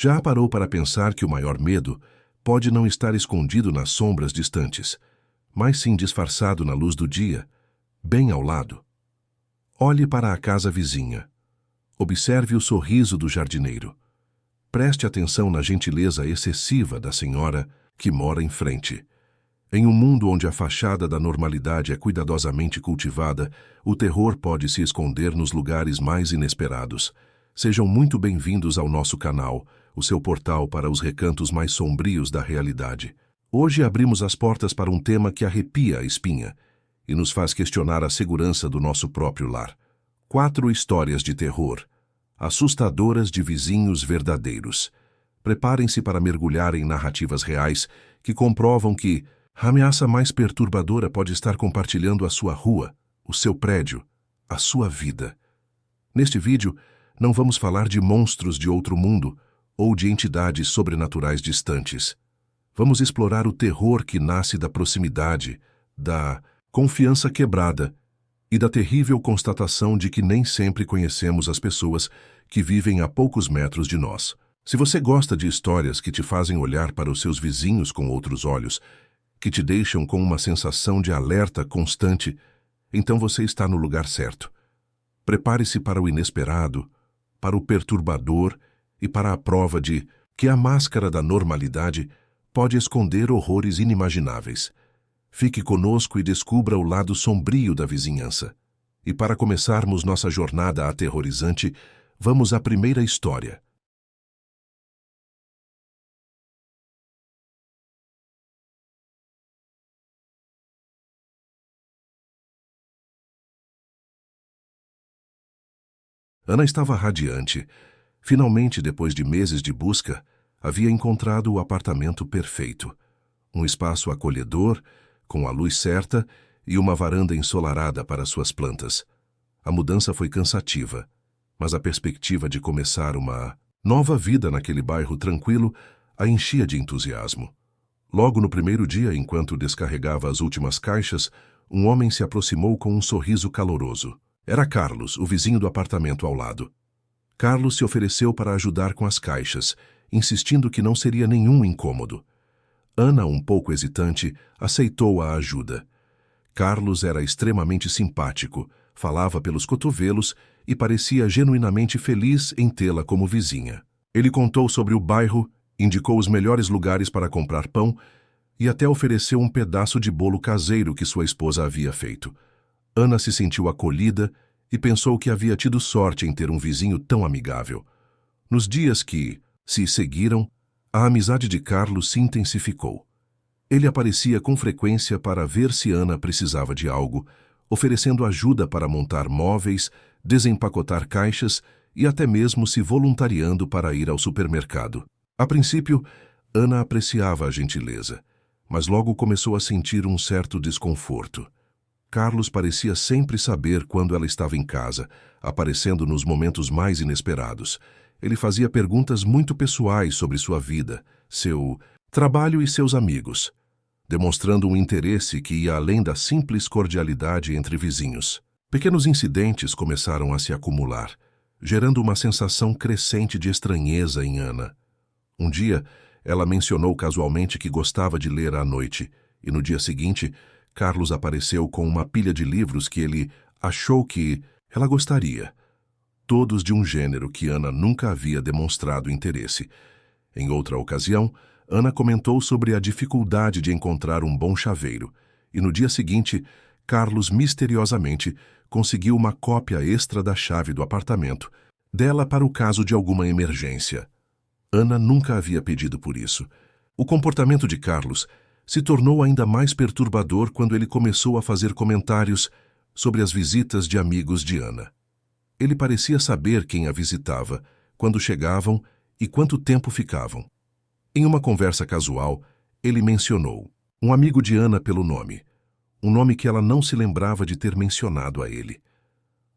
Já parou para pensar que o maior medo pode não estar escondido nas sombras distantes, mas sim disfarçado na luz do dia, bem ao lado? Olhe para a casa vizinha. Observe o sorriso do jardineiro. Preste atenção na gentileza excessiva da senhora que mora em frente. Em um mundo onde a fachada da normalidade é cuidadosamente cultivada, o terror pode se esconder nos lugares mais inesperados. Sejam muito bem-vindos ao nosso canal, o seu portal para os recantos mais sombrios da realidade. Hoje abrimos as portas para um tema que arrepia a espinha e nos faz questionar a segurança do nosso próprio lar. 4 histórias de terror, assustadoras de vizinhos verdadeiros. Preparem-se para mergulhar em narrativas reais que comprovam que a ameaça mais perturbadora pode estar compartilhando a sua rua, o seu prédio, a sua vida. Neste vídeo, não vamos falar de monstros de outro mundo ou de entidades sobrenaturais distantes. Vamos explorar o terror que nasce da proximidade, da confiança quebrada e da terrível constatação de que nem sempre conhecemos as pessoas que vivem a poucos metros de nós. Se você gosta de histórias que te fazem olhar para os seus vizinhos com outros olhos, que te deixam com uma sensação de alerta constante, então você está no lugar certo. Prepare-se para o inesperado, para o perturbador e para a prova de que a máscara da normalidade pode esconder horrores inimagináveis. Fique conosco e descubra o lado sombrio da vizinhança. E para começarmos nossa jornada aterrorizante, vamos à primeira história. Ana estava radiante. Finalmente, depois de meses de busca, havia encontrado o apartamento perfeito. Um espaço acolhedor, com a luz certa e uma varanda ensolarada para suas plantas. A mudança foi cansativa, mas a perspectiva de começar uma nova vida naquele bairro tranquilo a enchia de entusiasmo. Logo no primeiro dia, enquanto descarregava as últimas caixas, um homem se aproximou com um sorriso caloroso. Era Carlos, o vizinho do apartamento ao lado. Carlos se ofereceu para ajudar com as caixas, insistindo que não seria nenhum incômodo. Ana, um pouco hesitante, aceitou a ajuda. Carlos era extremamente simpático, falava pelos cotovelos e parecia genuinamente feliz em tê-la como vizinha. Ele contou sobre o bairro, indicou os melhores lugares para comprar pão e até ofereceu um pedaço de bolo caseiro que sua esposa havia feito. Ana se sentiu acolhida e pensou que havia tido sorte em ter um vizinho tão amigável. Nos dias que se seguiram, a amizade de Carlos se intensificou. Ele aparecia com frequência para ver se Ana precisava de algo, oferecendo ajuda para montar móveis, desempacotar caixas e até mesmo se voluntariando para ir ao supermercado. A princípio, Ana apreciava a gentileza, mas logo começou a sentir um certo desconforto. Carlos parecia sempre saber quando ela estava em casa, aparecendo nos momentos mais inesperados. Ele fazia perguntas muito pessoais sobre sua vida, seu trabalho e seus amigos, demonstrando um interesse que ia além da simples cordialidade entre vizinhos. Pequenos incidentes começaram a se acumular, gerando uma sensação crescente de estranheza em Ana. Um dia, ela mencionou casualmente que gostava de ler à noite, e no dia seguinte, Carlos apareceu com uma pilha de livros que ele achou que ela gostaria, todos de um gênero que Ana nunca havia demonstrado interesse. Em outra ocasião, Ana comentou sobre a dificuldade de encontrar um bom chaveiro, e no dia seguinte, Carlos misteriosamente conseguiu uma cópia extra da chave do apartamento, dela para o caso de alguma emergência. Ana nunca havia pedido por isso. O comportamento de Carlos se tornou ainda mais perturbador quando ele começou a fazer comentários sobre as visitas de amigos de Ana. Ele parecia saber quem a visitava, quando chegavam e quanto tempo ficavam. Em uma conversa casual, ele mencionou um amigo de Ana pelo nome, um nome que ela não se lembrava de ter mencionado a ele.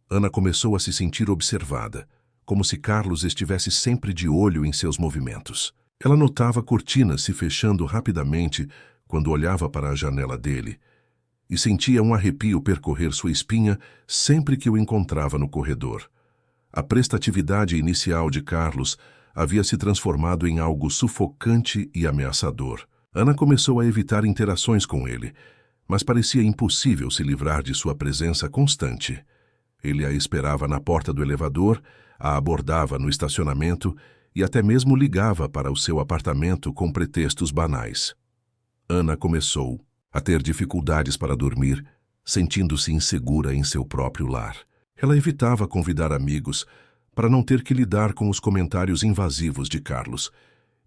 Ana começou a se sentir observada, como se Carlos estivesse sempre de olho em seus movimentos. Ela notava cortinas se fechando rapidamente quando olhava para a janela dele, e sentia um arrepio percorrer sua espinha sempre que o encontrava no corredor. A prestatividade inicial de Carlos havia se transformado em algo sufocante e ameaçador. Ana começou a evitar interações com ele, mas parecia impossível se livrar de sua presença constante. Ele a esperava na porta do elevador, a abordava no estacionamento e até mesmo ligava para o seu apartamento com pretextos banais. Ana começou a ter dificuldades para dormir, sentindo-se insegura em seu próprio lar. Ela evitava convidar amigos para não ter que lidar com os comentários invasivos de Carlos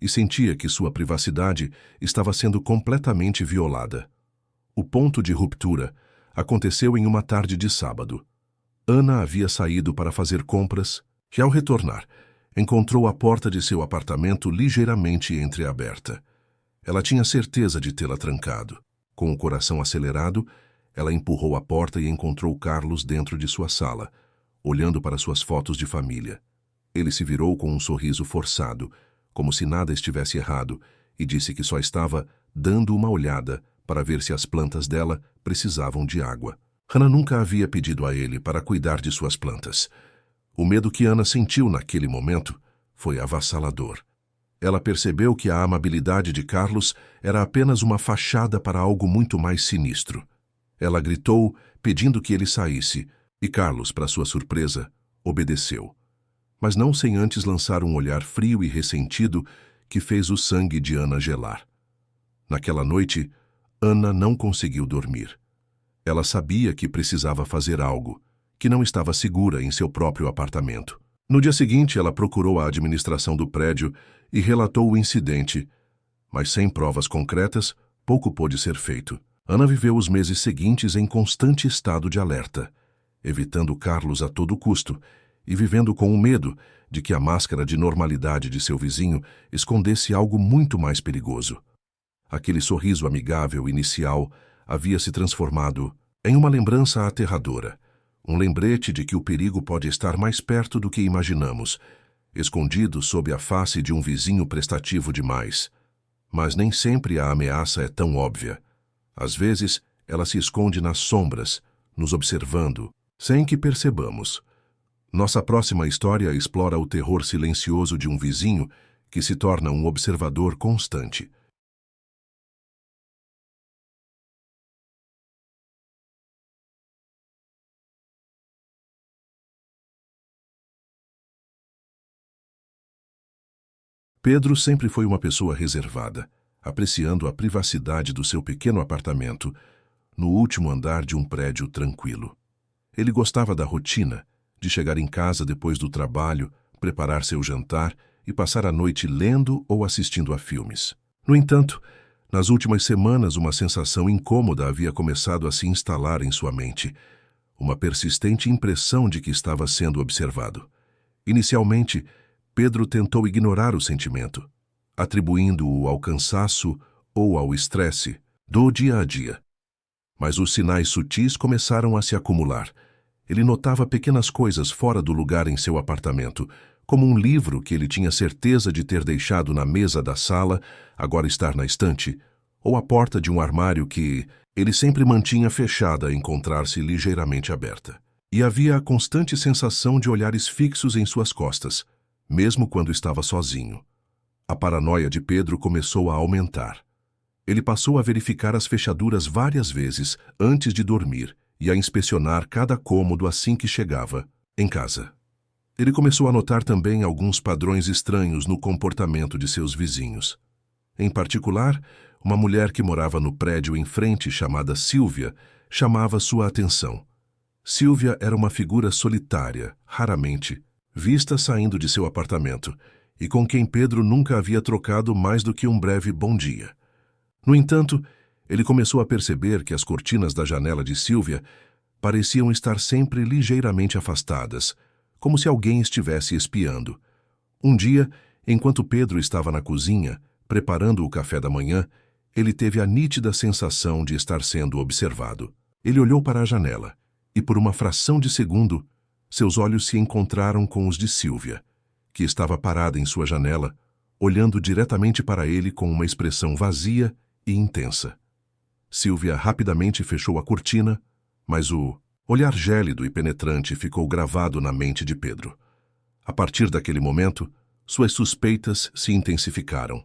e sentia que sua privacidade estava sendo completamente violada. O ponto de ruptura aconteceu em uma tarde de sábado. Ana havia saído para fazer compras e, ao retornar, encontrou a porta de seu apartamento ligeiramente entreaberta. Ela tinha certeza de tê-la trancado. Com o coração acelerado, ela empurrou a porta e encontrou Carlos dentro de sua sala, olhando para suas fotos de família. Ele se virou com um sorriso forçado, como se nada estivesse errado, e disse que só estava dando uma olhada para ver se as plantas dela precisavam de água. Ana nunca havia pedido a ele para cuidar de suas plantas. O medo que Ana sentiu naquele momento foi avassalador. Ela percebeu que a amabilidade de Carlos era apenas uma fachada para algo muito mais sinistro. Ela gritou, pedindo que ele saísse, e Carlos, para sua surpresa, obedeceu. Mas não sem antes lançar um olhar frio e ressentido que fez o sangue de Ana gelar. Naquela noite, Ana não conseguiu dormir. Ela sabia que precisava fazer algo, que não estava segura em seu próprio apartamento. No dia seguinte, ela procurou a administração do prédio e relatou o incidente, mas sem provas concretas, pouco pôde ser feito. Ana viveu os meses seguintes em constante estado de alerta, evitando Carlos a todo custo e vivendo com o medo de que a máscara de normalidade de seu vizinho escondesse algo muito mais perigoso. Aquele sorriso amigável inicial havia se transformado em uma lembrança aterradora, um lembrete de que o perigo pode estar mais perto do que imaginamos, escondido sob a face de um vizinho prestativo demais. Mas nem sempre a ameaça é tão óbvia. Às vezes, ela se esconde nas sombras, nos observando, sem que percebamos. Nossa próxima história explora o terror silencioso de um vizinho que se torna um observador constante. Pedro sempre foi uma pessoa reservada, apreciando a privacidade do seu pequeno apartamento no último andar de um prédio tranquilo. Ele gostava da rotina, de chegar em casa depois do trabalho, preparar seu jantar e passar a noite lendo ou assistindo a filmes. No entanto, nas últimas semanas uma sensação incômoda havia começado a se instalar em sua mente, uma persistente impressão de que estava sendo observado. Inicialmente, Pedro tentou ignorar o sentimento, atribuindo-o ao cansaço ou ao estresse do dia a dia. Mas os sinais sutis começaram a se acumular. Ele notava pequenas coisas fora do lugar em seu apartamento, como um livro que ele tinha certeza de ter deixado na mesa da sala, agora estar na estante, ou a porta de um armário que ele sempre mantinha fechada encontrar-se ligeiramente aberta. E havia a constante sensação de olhares fixos em suas costas, mesmo quando estava sozinho. A paranoia de Pedro começou a aumentar. Ele passou a verificar as fechaduras várias vezes antes de dormir e a inspecionar cada cômodo assim que chegava em casa. Ele começou a notar também alguns padrões estranhos no comportamento de seus vizinhos. Em particular, uma mulher que morava no prédio em frente, chamada Silvia, chamava sua atenção. Silvia era uma figura solitária, raramente vista saindo de seu apartamento, e com quem Pedro nunca havia trocado mais do que um breve bom dia. No entanto, ele começou a perceber que as cortinas da janela de Silvia pareciam estar sempre ligeiramente afastadas, como se alguém estivesse espiando. Um dia, enquanto Pedro estava na cozinha, preparando o café da manhã, ele teve a nítida sensação de estar sendo observado. Ele olhou para a janela, e por uma fração de segundo, seus olhos se encontraram com os de Silvia, que estava parada em sua janela, olhando diretamente para ele com uma expressão vazia e intensa. Silvia rapidamente fechou a cortina, mas o olhar gélido e penetrante ficou gravado na mente de Pedro. A partir daquele momento, suas suspeitas se intensificaram.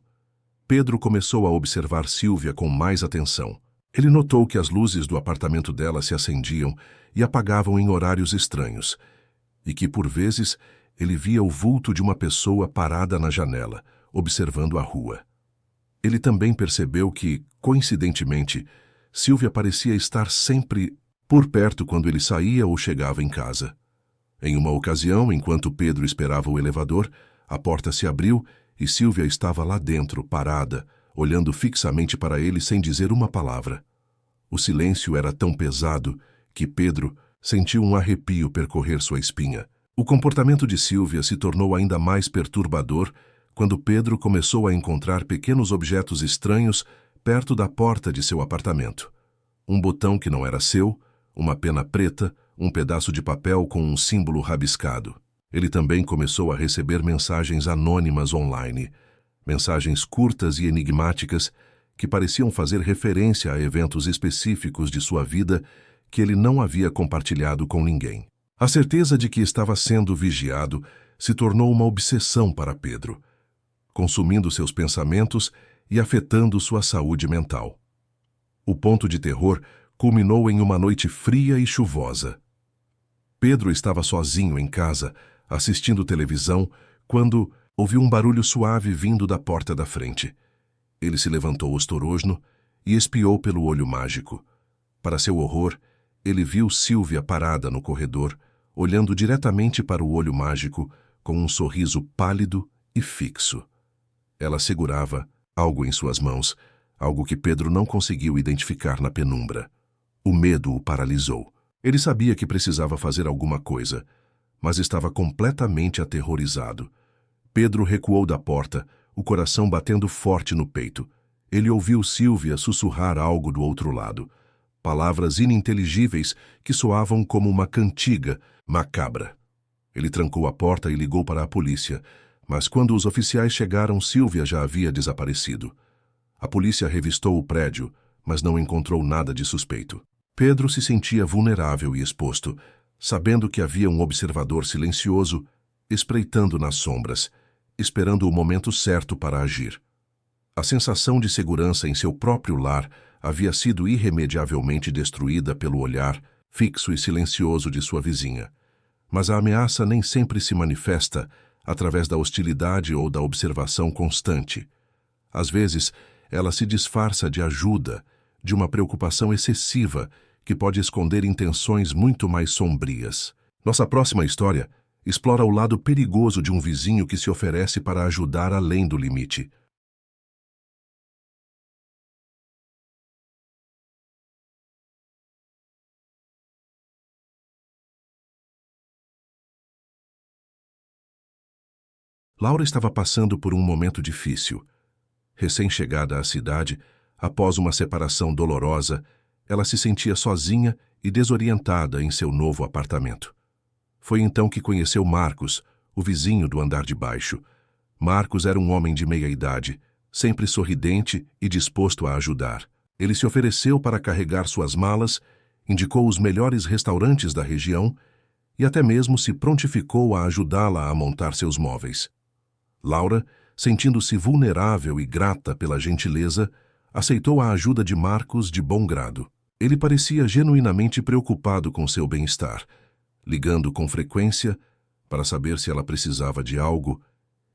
Pedro começou a observar Sílvia com mais atenção. Ele notou que as luzes do apartamento dela se acendiam e apagavam em horários estranhos, e que, por vezes, ele via o vulto de uma pessoa parada na janela, observando a rua. Ele também percebeu que, coincidentemente, Sílvia parecia estar sempre por perto quando ele saía ou chegava em casa. Em uma ocasião, enquanto Pedro esperava o elevador, a porta se abriu e Sílvia estava lá dentro, parada, olhando fixamente para ele sem dizer uma palavra. O silêncio era tão pesado que Pedro sentiu um arrepio percorrer sua espinha. O comportamento de Sílvia se tornou ainda mais perturbador quando Pedro começou a encontrar pequenos objetos estranhos perto da porta de seu apartamento. Um botão que não era seu, uma pena preta, um pedaço de papel com um símbolo rabiscado. Ele também começou a receber mensagens anônimas online, mensagens curtas e enigmáticas que pareciam fazer referência a eventos específicos de sua vida que ele não havia compartilhado com ninguém. A certeza de que estava sendo vigiado se tornou uma obsessão para Pedro, consumindo seus pensamentos e afetando sua saúde mental. O ponto de terror culminou em uma noite fria e chuvosa. Pedro estava sozinho em casa, assistindo televisão, quando ouviu um barulho suave vindo da porta da frente. Ele se levantou ostorojno e espiou pelo olho mágico. Para seu horror, ele viu Sílvia parada no corredor, olhando diretamente para o olho mágico com um sorriso pálido e fixo. Ela segurava algo em suas mãos, algo que Pedro não conseguiu identificar na penumbra. O medo o paralisou. Ele sabia que precisava fazer alguma coisa, mas estava completamente aterrorizado. Pedro recuou da porta, o coração batendo forte no peito. Ele ouviu Sílvia sussurrar algo do outro lado, palavras ininteligíveis que soavam como uma cantiga macabra. Ele trancou a porta e ligou para a polícia, mas quando os oficiais chegaram, Sílvia já havia desaparecido. A polícia revistou o prédio, mas não encontrou nada de suspeito. Pedro se sentia vulnerável e exposto, sabendo que havia um observador silencioso, espreitando nas sombras, esperando o momento certo para agir. A sensação de segurança em seu próprio lar havia sido irremediavelmente destruída pelo olhar fixo e silencioso de sua vizinha. Mas a ameaça nem sempre se manifesta através da hostilidade ou da observação constante. Às vezes, ela se disfarça de ajuda, de uma preocupação excessiva que pode esconder intenções muito mais sombrias. Nossa próxima história explora o lado perigoso de um vizinho que se oferece para ajudar além do limite. Laura estava passando por um momento difícil. Recém-chegada à cidade, após uma separação dolorosa, ela se sentia sozinha e desorientada em seu novo apartamento. Foi então que conheceu Marcos, o vizinho do andar de baixo. Marcos era um homem de meia-idade, sempre sorridente e disposto a ajudar. Ele se ofereceu para carregar suas malas, indicou os melhores restaurantes da região e até mesmo se prontificou a ajudá-la a montar seus móveis. Laura, sentindo-se vulnerável e grata pela gentileza, aceitou a ajuda de Marcos de bom grado. Ele parecia genuinamente preocupado com seu bem-estar, ligando com frequência para saber se ela precisava de algo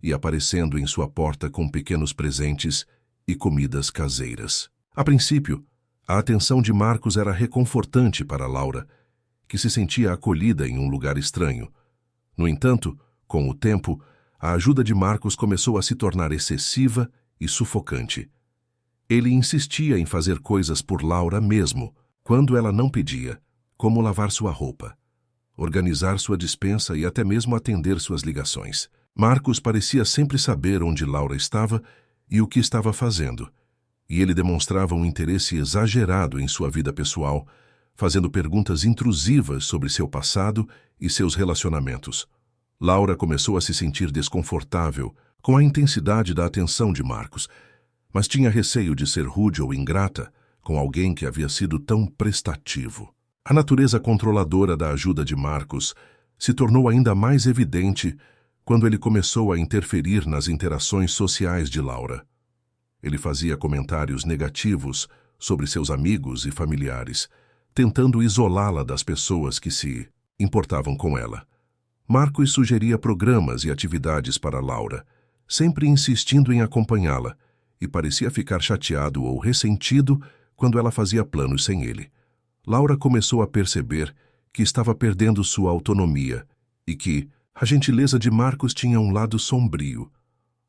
e aparecendo em sua porta com pequenos presentes e comidas caseiras. A princípio, a atenção de Marcos era reconfortante para Laura, que se sentia acolhida em um lugar estranho. No entanto, com o tempo, a ajuda de Marcos começou a se tornar excessiva e sufocante. Ele insistia em fazer coisas por Laura mesmo, quando ela não pedia, como lavar sua roupa, organizar sua despensa e até mesmo atender suas ligações. Marcos parecia sempre saber onde Laura estava e o que estava fazendo, e ele demonstrava um interesse exagerado em sua vida pessoal, fazendo perguntas intrusivas sobre seu passado e seus relacionamentos. Laura começou a se sentir desconfortável com a intensidade da atenção de Marcos, mas tinha receio de ser rude ou ingrata com alguém que havia sido tão prestativo. A natureza controladora da ajuda de Marcos se tornou ainda mais evidente quando ele começou a interferir nas interações sociais de Laura. Ele fazia comentários negativos sobre seus amigos e familiares, tentando isolá-la das pessoas que se importavam com ela. Marcos sugeria programas e atividades para Laura, sempre insistindo em acompanhá-la, e parecia ficar chateado ou ressentido quando ela fazia planos sem ele. Laura começou a perceber que estava perdendo sua autonomia e que a gentileza de Marcos tinha um lado sombrio.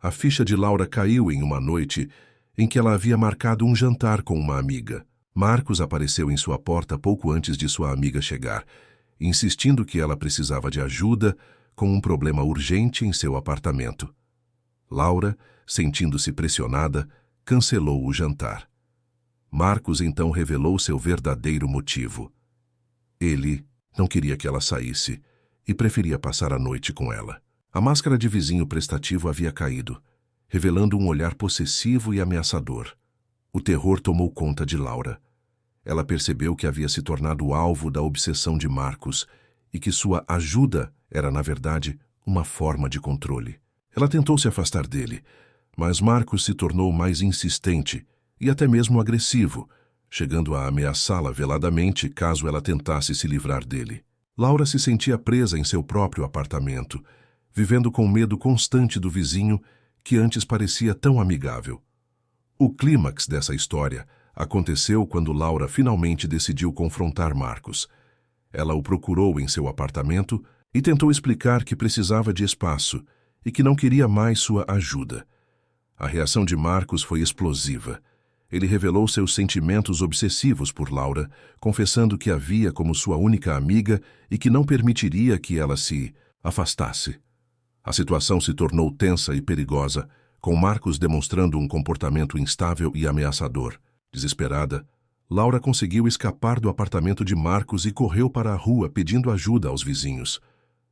A ficha de Laura caiu em uma noite em que ela havia marcado um jantar com uma amiga. Marcos apareceu em sua porta pouco antes de sua amiga chegar, insistindo que ela precisava de ajuda com um problema urgente em seu apartamento. Laura, sentindo-se pressionada, cancelou o jantar. Marcos então revelou seu verdadeiro motivo. Ele não queria que ela saísse e preferia passar a noite com ela. A máscara de vizinho prestativo havia caído, revelando um olhar possessivo e ameaçador. O terror tomou conta de Laura. Ela percebeu que havia se tornado alvo da obsessão de Marcos e que sua ajuda era, na verdade, uma forma de controle. Ela tentou se afastar dele, mas Marcos se tornou mais insistente e até mesmo agressivo, chegando a ameaçá-la veladamente caso ela tentasse se livrar dele. Laura se sentia presa em seu próprio apartamento, vivendo com medo constante do vizinho que antes parecia tão amigável. O clímax dessa história aconteceu quando Laura finalmente decidiu confrontar Marcos. Ela o procurou em seu apartamento e tentou explicar que precisava de espaço e que não queria mais sua ajuda. A reação de Marcos foi explosiva. Ele revelou seus sentimentos obsessivos por Laura, confessando que a via como sua única amiga e que não permitiria que ela se afastasse. A situação se tornou tensa e perigosa, com Marcos demonstrando um comportamento instável e ameaçador. Desesperada, Laura conseguiu escapar do apartamento de Marcos e correu para a rua pedindo ajuda aos vizinhos.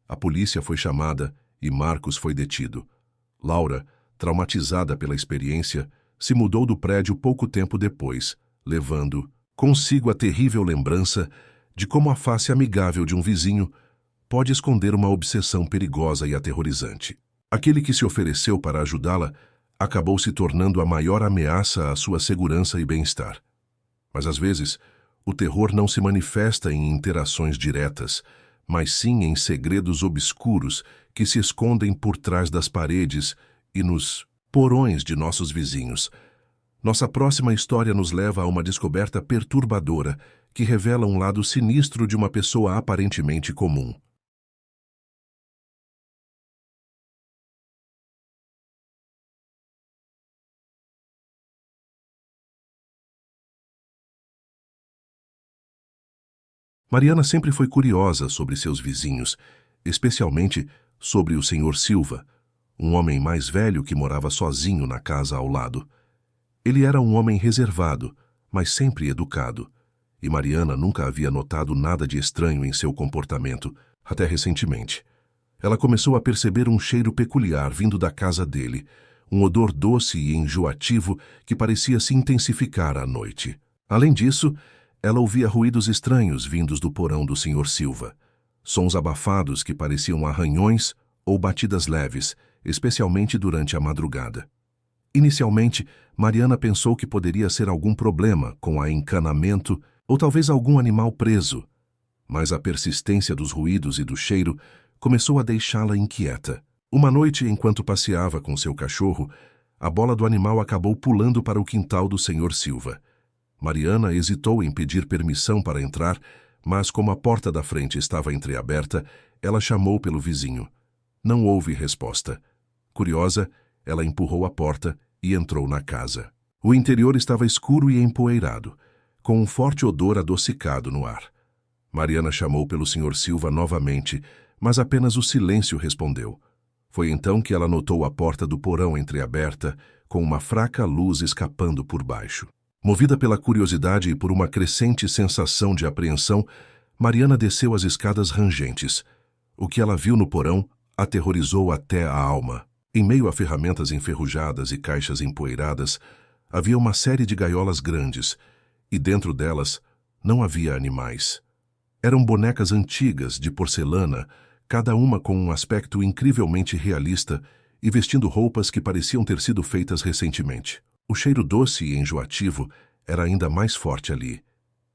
A polícia foi chamada e Marcos foi detido. Laura, traumatizada pela experiência, se mudou do prédio pouco tempo depois, levando consigo a terrível lembrança de como a face amigável de um vizinho pode esconder uma obsessão perigosa e aterrorizante. Aquele que se ofereceu para ajudá-la acabou se tornando a maior ameaça à sua segurança e bem-estar. Mas às vezes, o terror não se manifesta em interações diretas, mas sim em segredos obscuros que se escondem por trás das paredes e nos porões de nossos vizinhos. Nossa próxima história nos leva a uma descoberta perturbadora que revela um lado sinistro de uma pessoa aparentemente comum. Mariana sempre foi curiosa sobre seus vizinhos, especialmente sobre o Sr. Silva, um homem mais velho que morava sozinho na casa ao lado. Ele era um homem reservado, mas sempre educado, e Mariana nunca havia notado nada de estranho em seu comportamento, até recentemente. Ela começou a perceber um cheiro peculiar vindo da casa dele, um odor doce e enjoativo que parecia se intensificar à noite. Além disso, ela ouvia ruídos estranhos vindos do porão do Sr. Silva, sons abafados que pareciam arranhões ou batidas leves, especialmente durante a madrugada. Inicialmente, Mariana pensou que poderia ser algum problema com a encanamento ou talvez algum animal preso, mas a persistência dos ruídos e do cheiro começou a deixá-la inquieta. Uma noite, enquanto passeava com seu cachorro, a bola do animal acabou pulando para o quintal do Sr. Silva. Mariana hesitou em pedir permissão para entrar, mas como a porta da frente estava entreaberta, ela chamou pelo vizinho. Não houve resposta. Curiosa, ela empurrou a porta e entrou na casa. O interior estava escuro e empoeirado, com um forte odor adocicado no ar. Mariana chamou pelo Sr. Silva novamente, mas apenas o silêncio respondeu. Foi então que ela notou a porta do porão entreaberta, com uma fraca luz escapando por baixo. Movida pela curiosidade e por uma crescente sensação de apreensão, Mariana desceu as escadas rangentes. O que ela viu no porão aterrorizou até a alma. Em meio a ferramentas enferrujadas e caixas empoeiradas, havia uma série de gaiolas grandes, e dentro delas não havia animais. Eram bonecas antigas de porcelana, cada uma com um aspecto incrivelmente realista e vestindo roupas que pareciam ter sido feitas recentemente. O cheiro doce e enjoativo era ainda mais forte ali,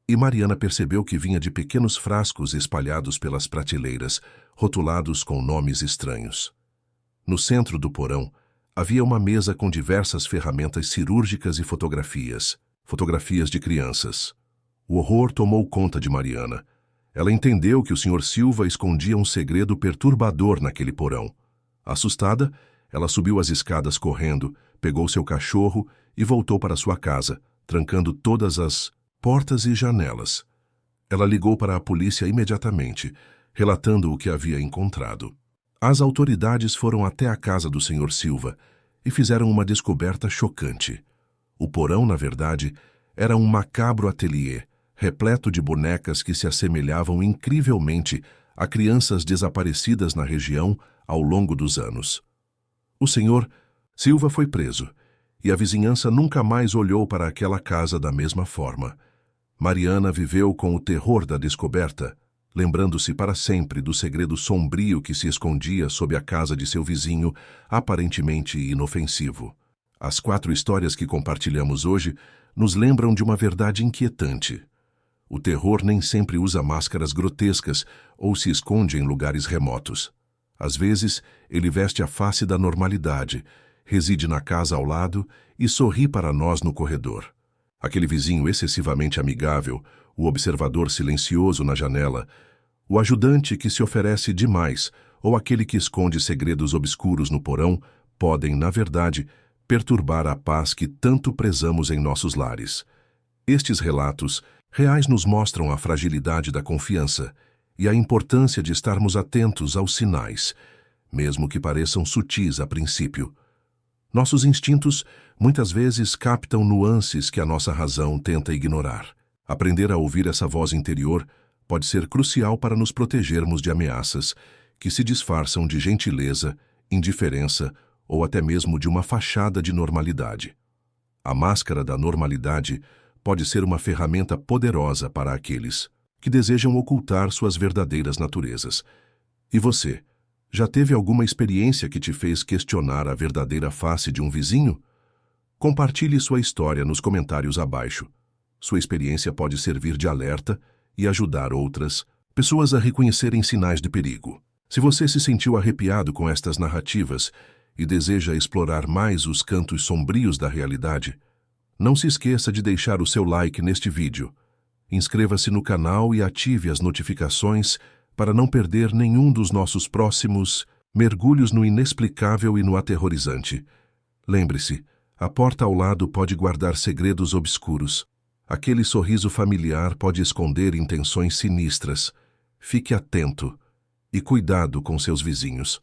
e Mariana percebeu que vinha de pequenos frascos espalhados pelas prateleiras, rotulados com nomes estranhos. No centro do porão, havia uma mesa com diversas ferramentas cirúrgicas e fotografias de crianças. O horror tomou conta de Mariana. Ela entendeu que o Sr. Silva escondia um segredo perturbador naquele porão. Assustada, ela subiu as escadas correndo, pegou seu cachorro e voltou para sua casa, trancando todas as portas e janelas. Ela ligou para a polícia imediatamente, relatando o que havia encontrado. As autoridades foram até a casa do Sr. Silva e fizeram uma descoberta chocante. O porão, na verdade, era um macabro ateliê, repleto de bonecas que se assemelhavam incrivelmente a crianças desaparecidas na região ao longo dos anos. O Sr. Silva foi preso, e a vizinhança nunca mais olhou para aquela casa da mesma forma. Mariana viveu com o terror da descoberta, lembrando-se para sempre do segredo sombrio que se escondia sob a casa de seu vizinho, aparentemente inofensivo. As 4 histórias que compartilhamos hoje nos lembram de uma verdade inquietante. O terror nem sempre usa máscaras grotescas ou se esconde em lugares remotos. Às vezes, ele veste a face da normalidade, reside na casa ao lado e sorri para nós no corredor. Aquele vizinho excessivamente amigável, o observador silencioso na janela, o ajudante que se oferece demais ou aquele que esconde segredos obscuros no porão podem, na verdade, perturbar a paz que tanto prezamos em nossos lares. Estes relatos reais nos mostram a fragilidade da confiança e a importância de estarmos atentos aos sinais, mesmo que pareçam sutis a princípio. Nossos instintos muitas vezes captam nuances que a nossa razão tenta ignorar. Aprender a ouvir essa voz interior pode ser crucial para nos protegermos de ameaças que se disfarçam de gentileza, indiferença ou até mesmo de uma fachada de normalidade. A máscara da normalidade pode ser uma ferramenta poderosa para aqueles que desejam ocultar suas verdadeiras naturezas. E você, já teve alguma experiência que te fez questionar a verdadeira face de um vizinho? Compartilhe sua história nos comentários abaixo. Sua experiência pode servir de alerta e ajudar outras pessoas a reconhecerem sinais de perigo. Se você se sentiu arrepiado com estas narrativas e deseja explorar mais os cantos sombrios da realidade, não se esqueça de deixar o seu like neste vídeo. Inscreva-se no canal e ative as notificações para não perder nenhum dos nossos próximos mergulhos no inexplicável e no aterrorizante. Lembre-se, a porta ao lado pode guardar segredos obscuros. Aquele sorriso familiar pode esconder intenções sinistras. Fique atento e cuidado com seus vizinhos.